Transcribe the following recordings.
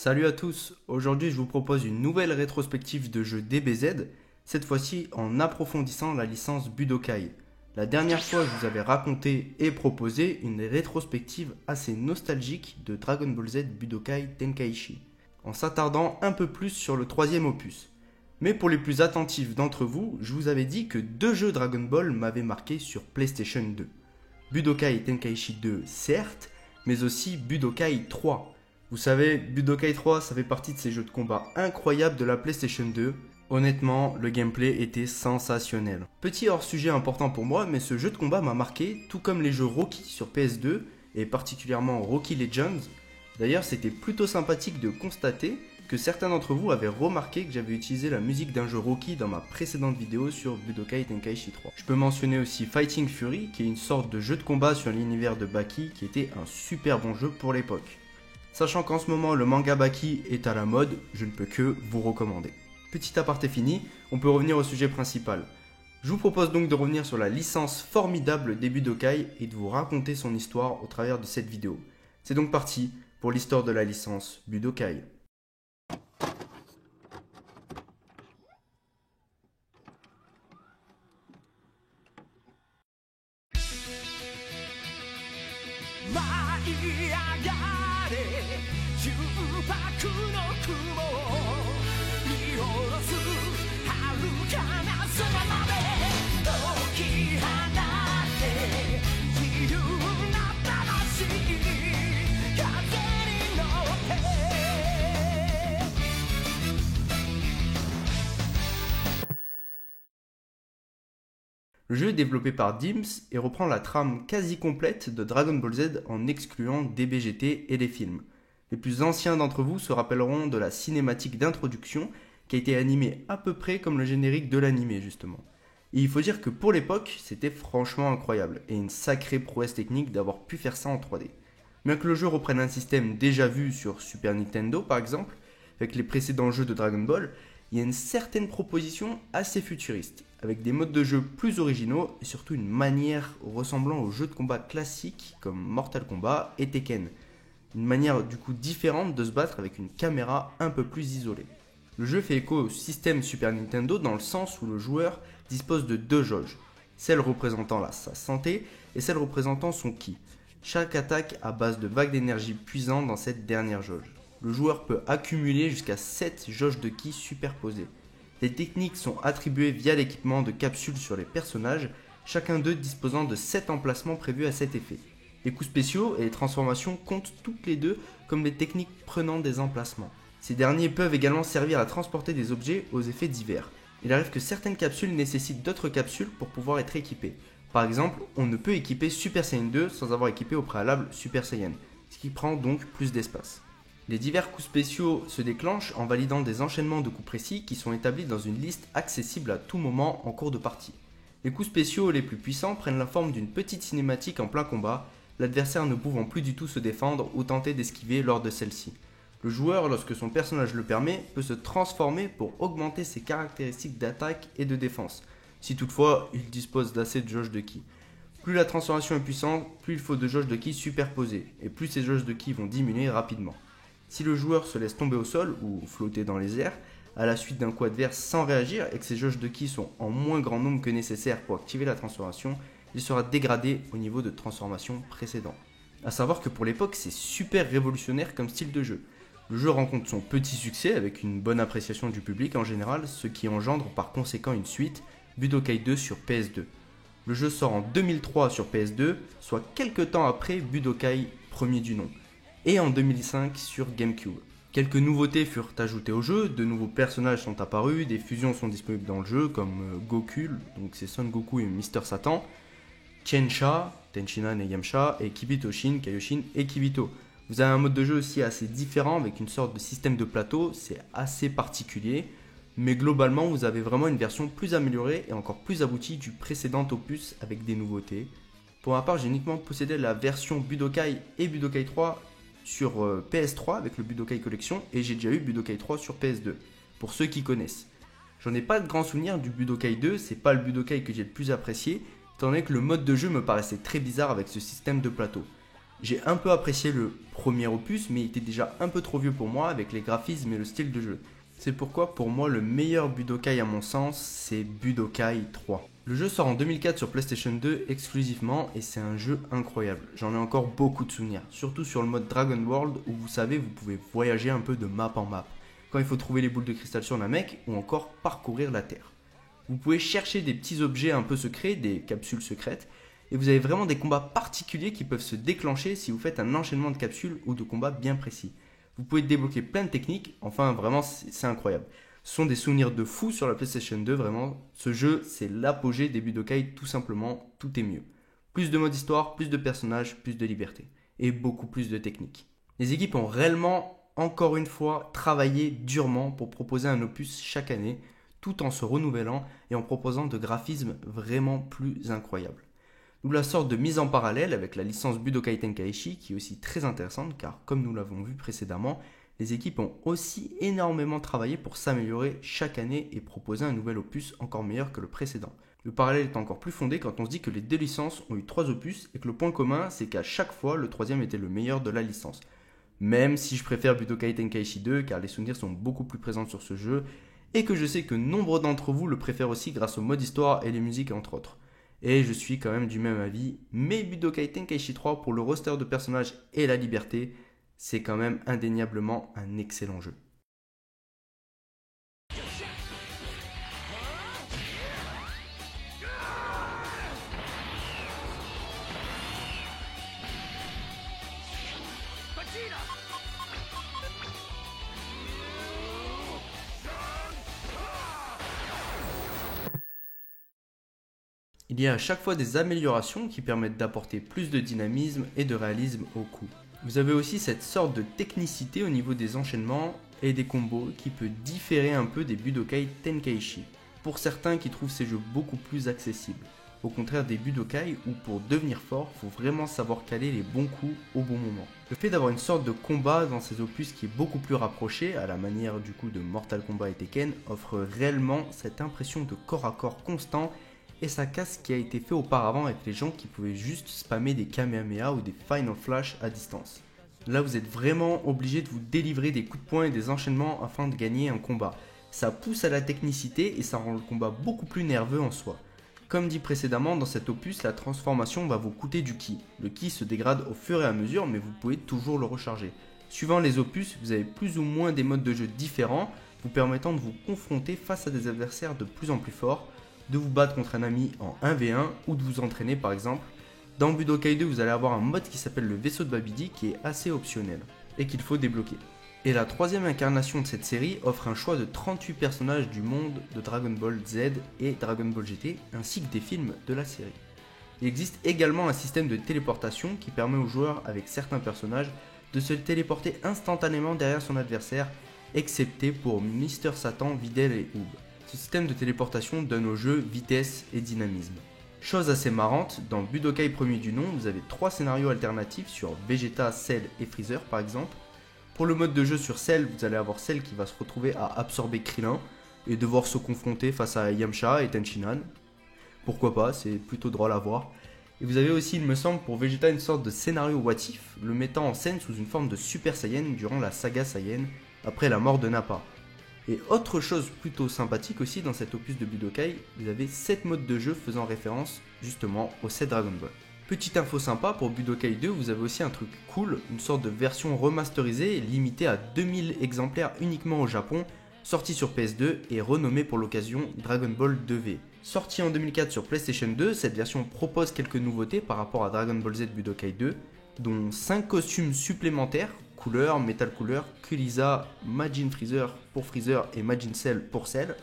Salut à tous, aujourd'hui je vous propose une nouvelle rétrospective de jeu DBZ, cette fois-ci en approfondissant la licence Budokai. La dernière fois je vous avais raconté et proposé une rétrospective assez nostalgique de Dragon Ball Z Budokai Tenkaichi, en s'attardant un peu plus sur le troisième opus. Mais pour les plus attentifs d'entre vous, je vous avais dit que deux jeux Dragon Ball m'avaient marqué sur PlayStation 2. Budokai Tenkaichi 2 certes, mais aussi Budokai 3. Vous savez, Budokai 3, ça fait partie de ces jeux de combat incroyables de la PlayStation 2. Honnêtement, le gameplay était sensationnel. Petit hors-sujet important pour moi, mais ce jeu de combat m'a marqué, tout comme les jeux Rocky sur PS2, et particulièrement Rocky Legends. D'ailleurs, c'était plutôt sympathique de constater que certains d'entre vous avaient remarqué que j'avais utilisé la musique d'un jeu Rocky dans ma précédente vidéo sur Budokai Tenkaichi 3. Je peux mentionner aussi Fighting Fury, qui est une sorte de jeu de combat sur l'univers de Baki, qui était un super bon jeu pour l'époque. Sachant qu'en ce moment le manga Baki est à la mode, je ne peux que vous recommander. Petit aparté fini, on peut revenir au sujet principal. Je vous propose donc de revenir sur la licence formidable des Budokai et de vous raconter son histoire au travers de cette vidéo. C'est donc parti pour l'histoire de la licence Budokai. Le jeu est développé par Dimps et reprend la trame quasi complète de Dragon Ball Z en excluant DBGT et les films. Les plus anciens d'entre vous se rappelleront de la cinématique d'introduction qui a été animée à peu près comme le générique de l'animé justement. Et il faut dire que pour l'époque, c'était franchement incroyable et une sacrée prouesse technique d'avoir pu faire ça en 3D. Bien que le jeu reprenne un système déjà vu sur Super Nintendo par exemple, avec les précédents jeux de Dragon Ball, il y a une certaine proposition assez futuriste, avec des modes de jeu plus originaux et surtout une manière ressemblant aux jeux de combat classiques comme Mortal Kombat et Tekken. Une manière du coup différente de se battre avec une caméra un peu plus isolée. Le jeu fait écho au système Super Nintendo dans le sens où le joueur dispose de deux jauges, celle représentant sa santé et celle représentant son ki. Chaque attaque à base de vagues d'énergie puisant dans cette dernière jauge. Le joueur peut accumuler jusqu'à 7 jauges de ki superposées. Les techniques sont attribuées via l'équipement de capsules sur les personnages, chacun d'eux disposant de 7 emplacements prévus à cet effet. Les coups spéciaux et les transformations comptent toutes les deux comme des techniques prenant des emplacements. Ces derniers peuvent également servir à transporter des objets aux effets divers. Il arrive que certaines capsules nécessitent d'autres capsules pour pouvoir être équipées. Par exemple, on ne peut équiper Super Saiyan 2 sans avoir équipé au préalable Super Saiyan, ce qui prend donc plus d'espace. Les divers coups spéciaux se déclenchent en validant des enchaînements de coups précis qui sont établis dans une liste accessible à tout moment en cours de partie. Les coups spéciaux les plus puissants prennent la forme d'une petite cinématique en plein combat, l'adversaire ne pouvant plus du tout se défendre ou tenter d'esquiver lors de celle-ci. Le joueur, lorsque son personnage le permet, peut se transformer pour augmenter ses caractéristiques d'attaque et de défense, si toutefois il dispose d'assez de jauge de ki. Plus la transformation est puissante, plus il faut de jauges de ki superposées, et plus ces jauges de ki vont diminuer rapidement. Si le joueur se laisse tomber au sol ou flotter dans les airs à la suite d'un coup adverse sans réagir et que ses jauges de ki sont en moins grand nombre que nécessaire pour activer la transformation, il sera dégradé au niveau de transformation précédent. A savoir que pour l'époque c'est super révolutionnaire comme style de jeu. Le jeu rencontre son petit succès avec une bonne appréciation du public en général, ce qui engendre par conséquent une suite, Budokai 2 sur PS2. Le jeu sort en 2003 sur PS2, soit quelques temps après Budokai premier du nom, et en 2005 sur GameCube. Quelques nouveautés furent ajoutées au jeu, de nouveaux personnages sont apparus, des fusions sont disponibles dans le jeu comme Goku, donc c'est Son Goku et Mister Satan, Tensha, Tenchinan et Yamcha, et Kibito-shin, Kaioshin et Kibito. Vous avez un mode de jeu aussi assez différent avec une sorte de système de plateau, c'est assez particulier, mais globalement vous avez vraiment une version plus améliorée et encore plus aboutie du précédent opus avec des nouveautés. Pour ma part, j'ai uniquement possédé la version Budokai et Budokai 3 sur PS3 avec le Budokai Collection et j'ai déjà eu Budokai 3 sur PS2, pour ceux qui connaissent. J'en ai pas de grands souvenirs du Budokai 2, c'est pas le Budokai que j'ai le plus apprécié, étant donné que le mode de jeu me paraissait très bizarre avec ce système de plateau. J'ai un peu apprécié le premier opus, mais il était déjà un peu trop vieux pour moi avec les graphismes et le style de jeu. C'est pourquoi pour moi le meilleur Budokai à mon sens, c'est Budokai 3. Le jeu sort en 2004 sur PlayStation 2 exclusivement et c'est un jeu incroyable. J'en ai encore beaucoup de souvenirs, surtout sur le mode Dragon World où vous savez vous pouvez voyager un peu de map en map, quand il faut trouver les boules de cristal sur Namek ou encore parcourir la Terre. Vous pouvez chercher des petits objets un peu secrets, des capsules secrètes, et vous avez vraiment des combats particuliers qui peuvent se déclencher si vous faites un enchaînement de capsules ou de combats bien précis. Vous pouvez débloquer plein de techniques, enfin vraiment c'est incroyable. Ce sont des souvenirs de fou sur la PlayStation 2, vraiment. Ce jeu c'est l'apogée des Budokai, tout simplement, tout est mieux. Plus de mode histoire, plus de personnages, plus de liberté. Et beaucoup plus de techniques. Les équipes ont réellement, encore une fois, travaillé durement pour proposer un opus chaque année, tout en se renouvelant et en proposant de graphismes vraiment plus incroyables. D'où la sorte de mise en parallèle avec la licence Budokai Tenkaichi qui est aussi très intéressante car comme nous l'avons vu précédemment, les équipes ont aussi énormément travaillé pour s'améliorer chaque année et proposer un nouvel opus encore meilleur que le précédent. Le parallèle est encore plus fondé quand on se dit que les deux licences ont eu 3 opus et que le point commun c'est qu'à chaque fois le troisième était le meilleur de la licence. Même si je préfère Budokai Tenkaichi 2 car les souvenirs sont beaucoup plus présents sur ce jeu et que je sais que nombre d'entre vous le préfèrent aussi grâce au mode histoire et les musiques entre autres. Et je suis quand même du même avis, mais Budokai Tenkaichi 3 pour le roster de personnages et la liberté, c'est quand même indéniablement un excellent jeu. Il y a à chaque fois des améliorations qui permettent d'apporter plus de dynamisme et de réalisme au coup. Vous avez aussi cette sorte de technicité au niveau des enchaînements et des combos qui peut différer un peu des Budokai Tenkaichi, pour certains qui trouvent ces jeux beaucoup plus accessibles. Au contraire des Budokai où pour devenir fort, il faut vraiment savoir caler les bons coups au bon moment. Le fait d'avoir une sorte de combat dans ces opus qui est beaucoup plus rapproché, à la manière du coup de Mortal Kombat et Tekken, offre réellement cette impression de corps à corps constant et ça casse ce qui a été fait auparavant avec les gens qui pouvaient juste spammer des Kamehameha ou des Final Flash à distance. Là vous êtes vraiment obligé de vous délivrer des coups de poing et des enchaînements afin de gagner un combat. Ça pousse à la technicité et ça rend le combat beaucoup plus nerveux en soi. Comme dit précédemment, dans cet opus, la transformation va vous coûter du ki. Le ki se dégrade au fur et à mesure mais vous pouvez toujours le recharger. Suivant les opus, vous avez plus ou moins des modes de jeu différents, vous permettant de vous confronter face à des adversaires de plus en plus forts, de vous battre contre un ami en 1v1 ou de vous entraîner par exemple. Dans Budokai 2, vous allez avoir un mode qui s'appelle le vaisseau de Babidi qui est assez optionnel et qu'il faut débloquer. Et la troisième incarnation de cette série offre un choix de 38 personnages du monde de Dragon Ball Z et Dragon Ball GT ainsi que des films de la série. Il existe également un système de téléportation qui permet aux joueurs avec certains personnages de se téléporter instantanément derrière son adversaire, excepté pour Mister Satan, Videl et Oob. Ce système de téléportation donne au jeu vitesse et dynamisme. Chose assez marrante, dans Budokai premier du nom, vous avez 3 scénarios alternatifs sur Vegeta, Cell et Freezer par exemple. Pour le mode de jeu sur Cell, vous allez avoir Cell qui va se retrouver à absorber Krillin et devoir se confronter face à Yamcha et Tenshinhan. Pourquoi pas, c'est plutôt drôle à voir. Et vous avez aussi, il me semble, pour Vegeta une sorte de scénario what if, le mettant en scène sous une forme de Super Saiyan durant la saga Saiyan, après la mort de Nappa. Et autre chose plutôt sympathique aussi dans cet opus de Budokai, vous avez 7 modes de jeu faisant référence justement aux 7 Dragon Ball. Petite info sympa, pour Budokai 2, vous avez aussi un truc cool, une sorte de version remasterisée limitée à 2000 exemplaires uniquement au Japon, sortie sur PS2 et renommée pour l'occasion Dragon Ball 2V. Sortie en 2004 sur PlayStation 2, cette version propose quelques nouveautés par rapport à Dragon Ball Z Budokai 2, dont 5 costumes supplémentaires, couleur, Metal Couleur, Kuriza, Majin Freezer pour Freezer et Majin Cell pour Cell.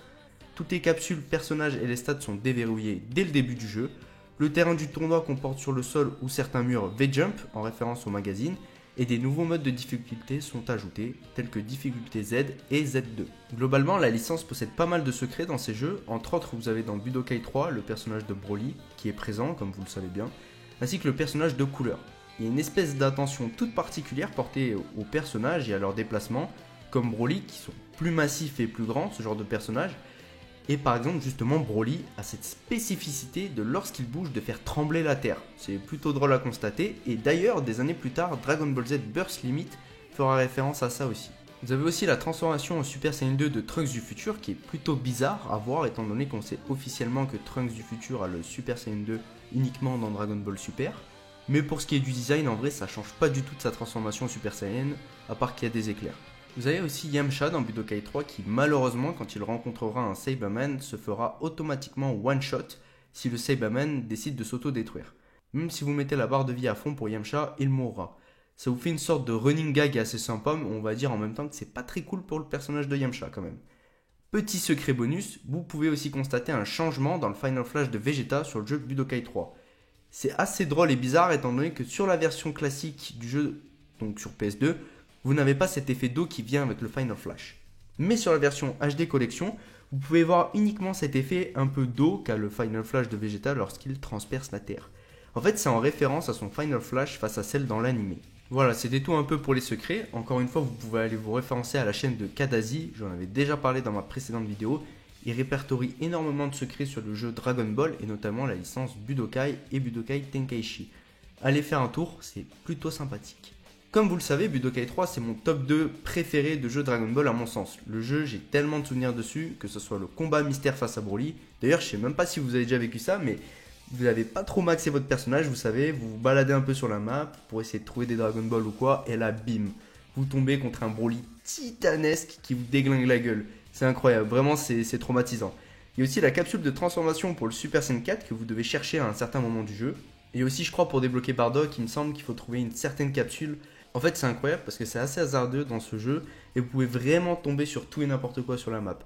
Toutes les capsules, personnages et les stats sont déverrouillés dès le début du jeu. Le terrain du tournoi comporte sur le sol ou certains murs V-Jump en référence au magazine et des nouveaux modes de difficulté sont ajoutés tels que difficulté Z et Z2. Globalement, la licence possède pas mal de secrets dans ces jeux, entre autres vous avez dans Budokai 3 le personnage de Broly qui est présent comme vous le savez bien, ainsi que le personnage de Couleur. Il y a une espèce d'attention toute particulière portée aux personnages et à leurs déplacements, comme Broly qui sont plus massifs et plus grands, ce genre de personnages, Et par exemple justement Broly a cette spécificité de lorsqu'il bouge de faire trembler la terre. C'est plutôt drôle à constater et d'ailleurs des années plus tard Dragon Ball Z Burst Limit fera référence à ça aussi. Vous avez aussi la transformation en Super Saiyan 2 de Trunks du futur qui est plutôt bizarre à voir étant donné qu'on sait officiellement que Trunks du futur a le Super Saiyan 2 uniquement dans Dragon Ball Super. Mais pour ce qui est du design en vrai ça change pas du tout de sa transformation en Super Saiyan à part qu'il y a des éclairs. Vous avez aussi Yamcha dans Budokai 3 qui malheureusement quand il rencontrera un Saibaman se fera automatiquement one shot si le Saibaman décide de s'auto-détruire. Même si vous mettez la barre de vie à fond pour Yamcha, il mourra. Ça vous fait une sorte de running gag assez sympa mais on va dire en même temps que c'est pas très cool pour le personnage de Yamcha quand même. Petit secret bonus, vous pouvez aussi constater un changement dans le Final Flash de Vegeta sur le jeu Budokai 3. C'est assez drôle et bizarre étant donné que sur la version classique du jeu, donc sur PS2, vous n'avez pas cet effet d'eau qui vient avec le Final Flash. Mais sur la version HD Collection, vous pouvez voir uniquement cet effet un peu d'eau qu'a le Final Flash de Vegeta lorsqu'il transperce la Terre. En fait, c'est en référence à son Final Flash face à celle dans l'anime. Voilà, c'était tout un peu pour les secrets. Encore une fois, vous pouvez aller vous référencer à la chaîne de Kadazi, j'en avais déjà parlé dans ma précédente vidéo. Il répertorie énormément de secrets sur le jeu Dragon Ball et notamment la licence Budokai et Budokai Tenkaichi. Allez faire un tour, c'est plutôt sympathique. Comme vous le savez, Budokai 3 c'est mon top 2 préféré de jeu Dragon Ball à mon sens. Le jeu, j'ai tellement de souvenirs dessus, que ce soit le combat mystère face à Broly. D'ailleurs, je sais même pas si vous avez déjà vécu ça, mais vous n'avez pas trop maxé votre personnage, vous savez, vous vous baladez un peu sur la map pour essayer de trouver des Dragon Ball ou quoi, et là, bim, vous tombez contre un Broly titanesque qui vous déglingue la gueule. C'est incroyable, vraiment c'est traumatisant. Il y a aussi la capsule de transformation pour le Super Saiyan 4 que vous devez chercher à un certain moment du jeu. Et aussi je crois pour débloquer Bardock, il me semble qu'il faut trouver une certaine capsule. En fait c'est incroyable parce que c'est assez hasardeux dans ce jeu et vous pouvez vraiment tomber sur tout et n'importe quoi sur la map.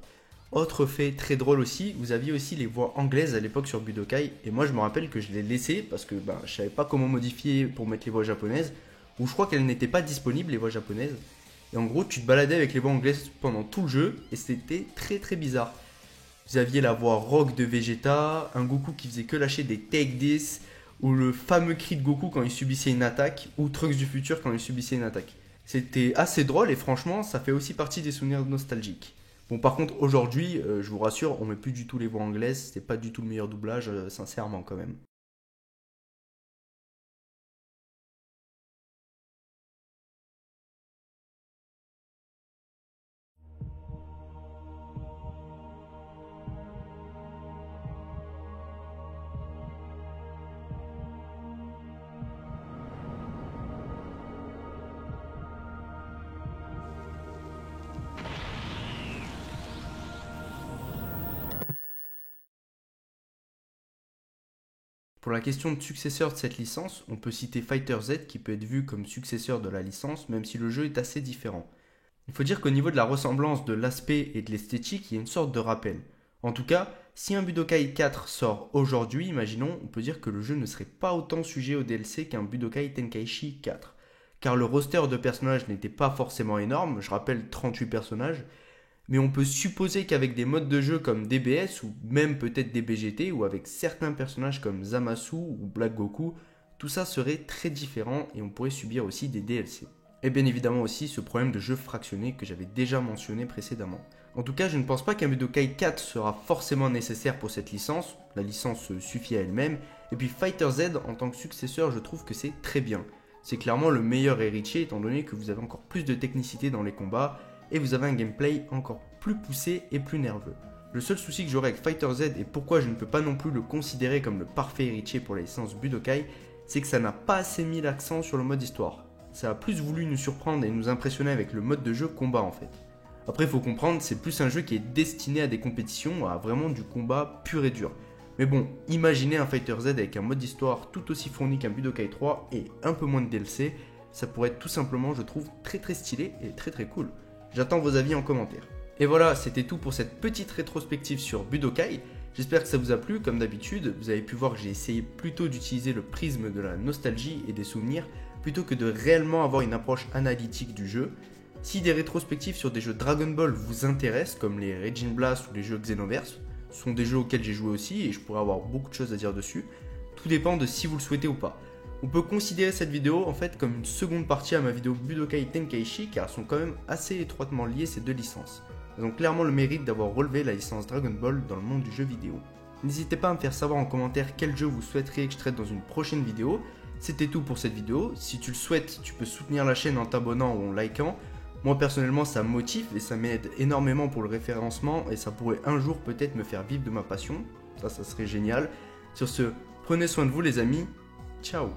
Autre fait très drôle aussi, vous aviez aussi les voix anglaises à l'époque sur Budokai et moi je me rappelle que je les laissais parce que je savais pas comment modifier pour mettre les voix japonaises ou je crois qu'elles n'étaient pas disponibles les voix japonaises. Et en gros tu te baladais avec les voix anglaises pendant tout le jeu et c'était très très bizarre. Vous aviez la voix rock de Vegeta, un Goku qui faisait que lâcher des Take This, ou le fameux cri de Goku quand il subissait une attaque, ou Trunks du futur quand il subissait une attaque. C'était assez drôle et franchement ça fait aussi partie des souvenirs nostalgiques. Bon par contre aujourd'hui, je vous rassure, on met plus du tout les voix anglaises, c'est pas du tout le meilleur doublage, sincèrement quand même. Pour la question de successeur de cette licence, on peut citer Fighter Z qui peut être vu comme successeur de la licence même si le jeu est assez différent. Il faut dire qu'au niveau de la ressemblance de l'aspect et de l'esthétique, il y a une sorte de rappel. En tout cas, si un Budokai 4 sort aujourd'hui, imaginons, on peut dire que le jeu ne serait pas autant sujet au DLC qu'un Budokai Tenkaichi 4. Car le roster de personnages n'était pas forcément énorme, je rappelle 38 personnages, mais on peut supposer qu'avec des modes de jeu comme DBS ou même peut-être DBGT ou avec certains personnages comme Zamasu ou Black Goku, tout ça serait très différent et on pourrait subir aussi des DLC. Et bien évidemment aussi ce problème de jeu fractionné que j'avais déjà mentionné précédemment. En tout cas, je ne pense pas qu'un Budokai 4 sera forcément nécessaire pour cette licence, la licence suffit à elle-même, et puis Fighter Z en tant que successeur, je trouve que c'est très bien. C'est clairement le meilleur héritier étant donné que vous avez encore plus de technicité dans les combats et vous avez un gameplay encore plus poussé et plus nerveux. Le seul souci que j'aurai avec Fighter Z et pourquoi je ne peux pas non plus le considérer comme le parfait héritier pour la licence Budokai, c'est que ça n'a pas assez mis l'accent sur le mode histoire. Ça a plus voulu nous surprendre et nous impressionner avec le mode de jeu combat en fait. Après il faut comprendre, c'est plus un jeu qui est destiné à des compétitions, à vraiment du combat pur et dur. Mais bon, imaginez un Fighter Z avec un mode histoire tout aussi fourni qu'un Budokai 3 et un peu moins de DLC, ça pourrait être tout simplement, je trouve, très très stylé et très très cool. J'attends vos avis en commentaire. Et voilà, c'était tout pour cette petite rétrospective sur Budokai. J'espère que ça vous a plu, comme d'habitude, vous avez pu voir que j'ai essayé plutôt d'utiliser le prisme de la nostalgie et des souvenirs, plutôt que de réellement avoir une approche analytique du jeu. Si des rétrospectives sur des jeux Dragon Ball vous intéressent, comme les Raging Blast ou les jeux Xenoverse, ce sont des jeux auxquels j'ai joué aussi et je pourrais avoir beaucoup de choses à dire dessus, tout dépend de si vous le souhaitez ou pas. On peut considérer cette vidéo en fait comme une seconde partie à ma vidéo Budokai Tenkaichi car elles sont quand même assez étroitement liées ces deux licences. Elles ont clairement le mérite d'avoir relevé la licence Dragon Ball dans le monde du jeu vidéo. N'hésitez pas à me faire savoir en commentaire quel jeu vous souhaiteriez que je traite dans une prochaine vidéo. C'était tout pour cette vidéo. Si tu le souhaites, tu peux soutenir la chaîne en t'abonnant ou en likant. Moi personnellement ça me motive et ça m'aide énormément pour le référencement et ça pourrait un jour peut-être me faire vivre de ma passion. Ça serait génial. Sur ce, prenez soin de vous les amis. Ciao.